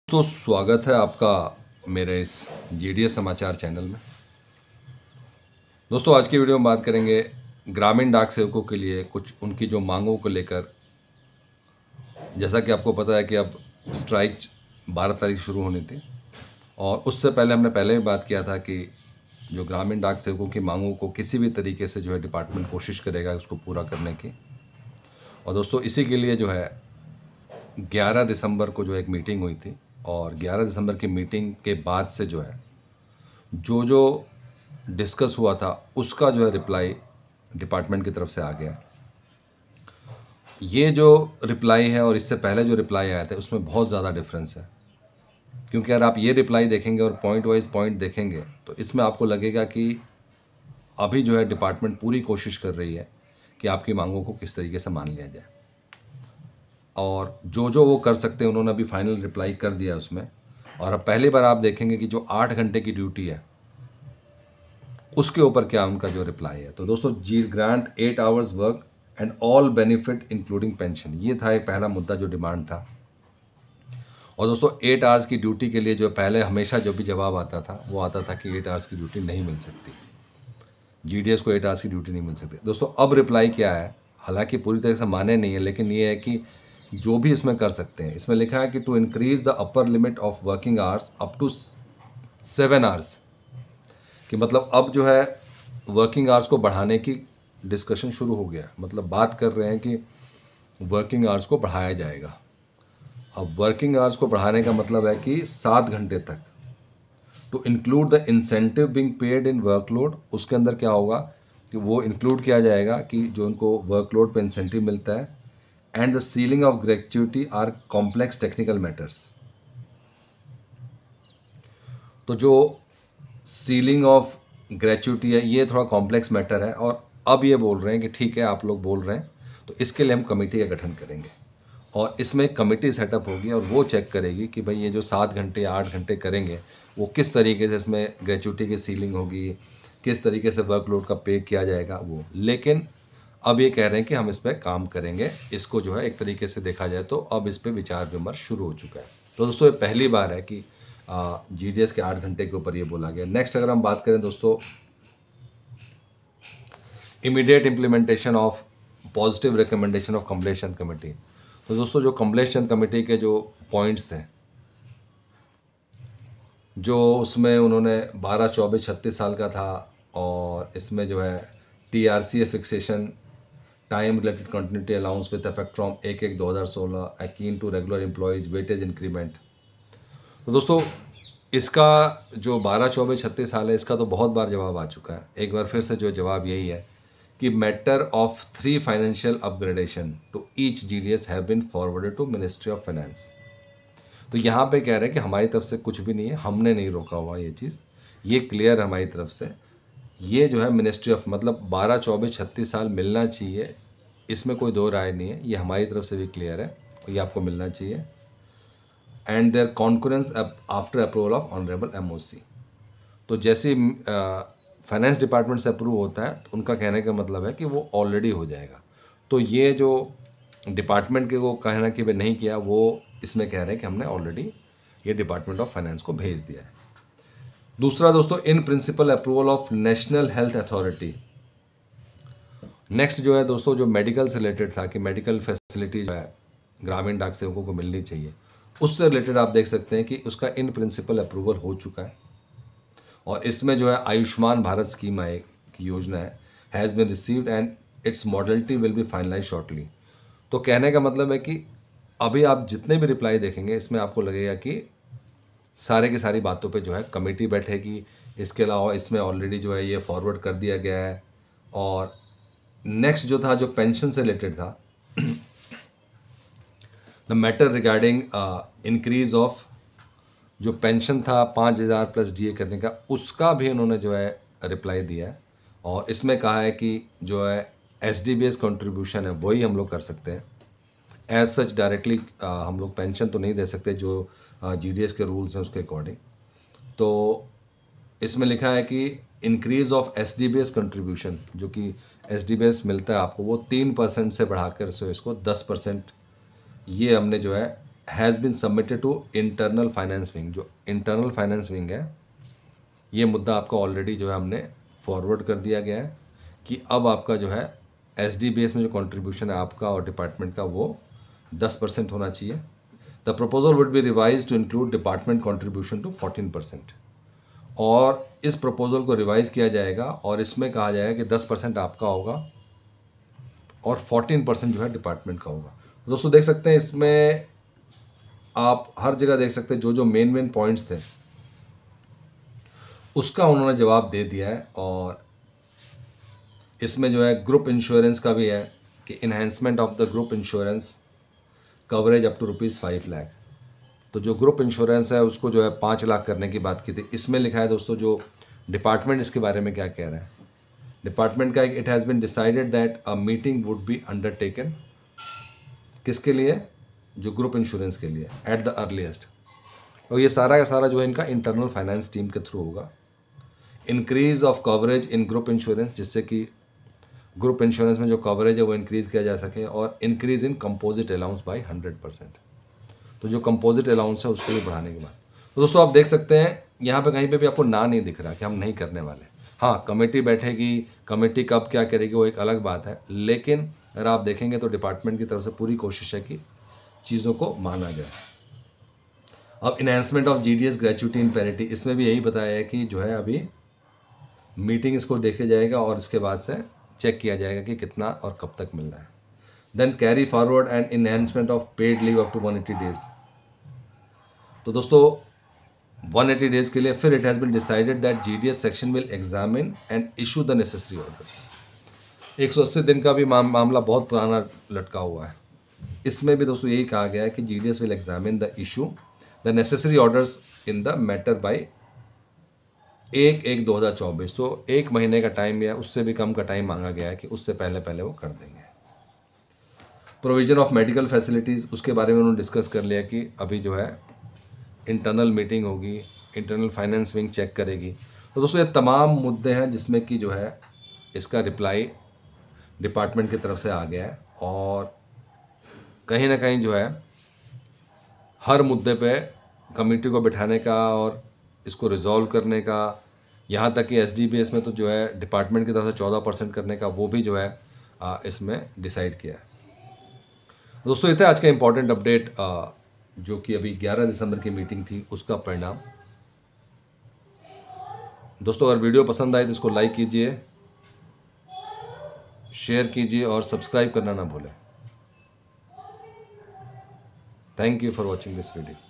तो स्वागत है आपका मेरे इस जीडीएस समाचार चैनल में। दोस्तों, आज की वीडियो में बात करेंगे ग्रामीण डाक सेवकों के लिए कुछ उनकी जो मांगों को लेकर। जैसा कि आपको पता है कि अब स्ट्राइक 12 तारीख शुरू होनी थी और उससे पहले हमने पहले भी बात किया था कि जो ग्रामीण डाक सेवकों की मांगों को किसी भी तरीके से जो है डिपार्टमेंट कोशिश करेगा उसको पूरा करने की। और दोस्तों, इसी के लिए जो है 11 दिसंबर को जो एक मीटिंग हुई थी और 11 दिसंबर की मीटिंग के बाद से जो है जो डिस्कस हुआ था उसका जो है रिप्लाई डिपार्टमेंट की तरफ से आ गया। ये जो रिप्लाई है और इससे पहले जो रिप्लाई आया था उसमें बहुत ज़्यादा डिफरेंस है, क्योंकि अगर आप ये रिप्लाई देखेंगे और पॉइंट वाइज पॉइंट देखेंगे तो इसमें आपको लगेगा कि अभी जो है डिपार्टमेंट पूरी कोशिश कर रही है कि आपकी मांगों को किस तरीके से मान लिया जाए। और जो वो कर सकते हैं उन्होंने अभी फाइनल रिप्लाई कर दिया उसमें। और अब पहली बार आप देखेंगे कि जो 8 घंटे की ड्यूटी है उसके ऊपर क्या उनका जो रिप्लाई है। तो दोस्तों, जी grant 8 hours work and all benefit including pension, ये था एक पहला मुद्दा जो डिमांड था। और दोस्तों, 8 आवर्स की ड्यूटी के लिए जो पहले हमेशा जो भी जवाब आता था वो आता था कि 8 आवर्स की ड्यूटी नहीं मिल सकती, जीडीएस को 8 आवर्स की ड्यूटी नहीं मिल सकती। दोस्तों, अब रिप्लाई क्या है, हालांकि पूरी तरह से माने नहीं है, लेकिन ये है कि जो भी इसमें कर सकते हैं। इसमें लिखा है कि to increase the upper limit of working hours up to 7 hours, कि मतलब अब जो है वर्किंग आवर्स को बढ़ाने की डिस्कशन शुरू हो गया। मतलब बात कर रहे हैं कि वर्किंग आवर्स को बढ़ाया जाएगा। अब वर्किंग आवर्स को बढ़ाने का मतलब है कि 7 घंटे तक। To include the incentive being paid in workload, उसके अंदर क्या होगा कि वो इंक्लूड किया जाएगा कि जो उनको वर्कलोड पे इंसेंटिव मिलता है। And the ceiling of gratuity are complex technical matters. तो जो सीलिंग ऑफ ग्रेच्युटी है ये थोड़ा कॉम्प्लेक्स मैटर है और अब ये बोल रहे हैं कि ठीक है, आप लोग बोल रहे हैं तो इसके लिए हम कमेटी का गठन करेंगे और इसमें एक कमेटी सेटअप होगी और वो चेक करेगी कि भाई ये जो 7 घंटे या 8 घंटे करेंगे वो किस तरीके से इसमें ग्रेच्युटी की सीलिंग होगी, किस तरीके से वर्कलोड का पे किया जाएगा वो। लेकिन अब ये कह रहे हैं कि हम इस पर काम करेंगे। इसको जो है एक तरीके से देखा जाए तो अब इस पर विचार विमर्श शुरू हो चुका है। तो दोस्तों, ये पहली बार है कि जीडीएस के 8 घंटे के ऊपर ये बोला गया। नेक्स्ट अगर हम बात करें दोस्तों, immediate implementation of positive recommendation of Kamlesh Chand committee. तो दोस्तों, जो कमलेश चंद कमेटी के जो पॉइंट्स थे, जो उसमें उन्होंने 12, 24, 36 साल का था और इसमें जो है TRC fixation time related continuity allowance with effect from 1/1/2016 akin to regular employees weightage increment. तो दोस्तों, इसका जो 12, 24, 36 साल है इसका तो बहुत बार जवाब आ चुका है। एक बार फिर से जो जवाब यही है कि matter of 3 financial upgradation to each GDS have been forwarded to ministry of finance. तो यहाँ पे कह रहे हैं कि हमारी तरफ से कुछ भी नहीं है, हमने नहीं रोका हुआ ये चीज़, ये क्लियर है हमारी तरफ से। ये जो है मिनिस्ट्री ऑफ, मतलब 12, 24, 36 साल मिलना चाहिए, इसमें कोई दो राय नहीं है, ये हमारी तरफ से भी क्लियर है, ये आपको मिलना चाहिए। And their concurrence after approval of honourable MoC. तो जैसे फाइनेंस डिपार्टमेंट से अप्रूव होता है तो उनका कहने का मतलब है कि वो ऑलरेडी हो जाएगा। तो ये जो डिपार्टमेंट के वो कहना कि वे नहीं किया, वो इसमें कह रहे हैं कि हमने ऑलरेडी ये डिपार्टमेंट ऑफ फाइनेंस को भेज दिया है। दूसरा दोस्तों, in principle approval of national health authority. Next जो है दोस्तों, जो मेडिकल से रिलेटेड था कि मेडिकल फैसिलिटी जो है ग्रामीण डाक सेवकों को मिलनी चाहिए, उससे रिलेटेड आप देख सकते हैं कि उसका इन प्रिंसिपल अप्रूवल हो चुका है। और इसमें जो है आयुष्मान भारत स्कीम है की योजना है, has been received and its modality will be finalise shortly. तो कहने का मतलब है कि अभी आप जितने भी रिप्लाई देखेंगे इसमें आपको लगेगा कि सारे की सारी बातों पे जो है कमेटी बैठेगी। इसके अलावा इसमें ऑलरेडी जो है ये फॉरवर्ड कर दिया गया है। और नेक्स्ट जो था, जो पेंशन से रिलेटेड था, the matter regarding increase of जो पेंशन था 5,000 प्लस डीए करने का, उसका भी उन्होंने जो है रिप्लाई दिया है। और इसमें कहा है कि जो है एसडीबीएस कंट्रीब्यूशन है वही हम लोग कर सकते हैं। एज सच डायरेक्टली हम लोग पेंशन तो नहीं दे सकते जो जीडीएस के रूल्स हैं उसके अकॉर्डिंग। तो इसमें लिखा है कि इंक्रीज ऑफ एसडीबीएस कंट्रीब्यूशन, जो कि एसडीबीएस मिलता है आपको, वो 3% से बढ़ाकर इसको 10%, ये हमने जो है has been submitted to internal finance wing. जो इंटरनल फाइनेंस विंग है, ये मुद्दा आपका ऑलरेडी जो है हमने फॉरवर्ड कर दिया गया है कि अब आपका जो है SDBS में जो कंट्रीब्यूशन है आपका और डिपार्टमेंट का वो 10% होना चाहिए। The proposal would be revise to include department contribution to 14%। और इस प्रपोजल को रिवाइज किया जाएगा और इसमें कहा जाएगा कि 10% आपका होगा और 14% जो है डिपार्टमेंट का होगा। दोस्तों देख सकते हैं इसमें आप हर जगह देख सकते हैं जो जो मेन पॉइंट्स थे उसका उन्होंने जवाब दे दिया है। और इसमें जो है ग्रुप इंश्योरेंस का भी है कि enhancement of the group insurance coverage up to ₹5 lakh. तो जो ग्रुप इंश्योरेंस है उसको जो है 5 लाख करने की बात की थी। इसमें लिखा है दोस्तों जो डिपार्टमेंट इसके बारे में क्या कह रहा है। डिपार्टमेंट का it has been decided that a meeting would be undertaken, किसके लिए, जो ग्रुप इंश्योरेंस के लिए, एट द अर्लीस्ट। और ये सारा का सारा जो है इनका इंटरनल फाइनेंस टीम के थ्रू होगा। Increase of coverage in group insurance, जिससे कि ग्रुप इंश्योरेंस में जो कवरेज है वो इंक्रीज़ किया जा सके। और increase in composite allowance by 100%। तो जो कंपोजिट अलाउंस है उसको भी बढ़ाने के बाद, तो दोस्तों आप देख सकते हैं यहाँ पे कहीं पे भी आपको ना नहीं दिख रहा कि हम नहीं करने वाले। हाँ, कमेटी बैठेगी, कमेटी कब क्या करेगी वो एक अलग बात है, लेकिन अगर आप देखेंगे तो डिपार्टमेंट की तरफ से पूरी कोशिश है कि चीज़ों को माना जाए। अब enhancement of GDS gratuity in parity, इसमें भी यही बताया है कि जो है अभी मीटिंग इसको देखा जाएगा और इसके बाद से चेक किया जाएगा कि कितना और कब तक मिल रहा है। Then carry forward and enhancement of paid leave up to 180 days. तो दोस्तों 180 डेज के लिए फिर it has been decided that GDS section will examine and issue the necessary order. 180 दिन का भी मामला बहुत पुराना लटका हुआ है। इसमें भी दोस्तों यही कहा गया है कि GDS will examine the issue the necessary orders in the matter bye 1/1/2024। तो 1 महीने का टाइम या उससे भी कम का टाइम मांगा गया है कि उससे पहले पहले वो कर देंगे। प्रोविजन ऑफ मेडिकल फैसिलिटीज़, उसके बारे में उन्होंने डिस्कस कर लिया कि अभी जो है इंटरनल मीटिंग होगी, इंटरनल फाइनेंस विंग चेक करेगी। तो दोस्तों ये तमाम मुद्दे हैं जिसमें कि जो है इसका रिप्लाई डिपार्टमेंट की तरफ से आ गया है। और कहीं ना कहीं जो है हर मुद्दे पे कमेटी को बिठाने का और इसको रिजॉल्व करने का, यहाँ तक कि SDBS में तो जो है डिपार्टमेंट की तरफ से 14% करने का वो भी जो है इसमें डिसाइड किया है। दोस्तों ये था आज का इम्पॉर्टेंट अपडेट, जो कि अभी 11 दिसंबर की मीटिंग थी उसका परिणाम। दोस्तों अगर वीडियो पसंद आए तो इसको लाइक कीजिए, शेयर कीजिए और सब्सक्राइब करना ना भूलें। Thank you for watching this video.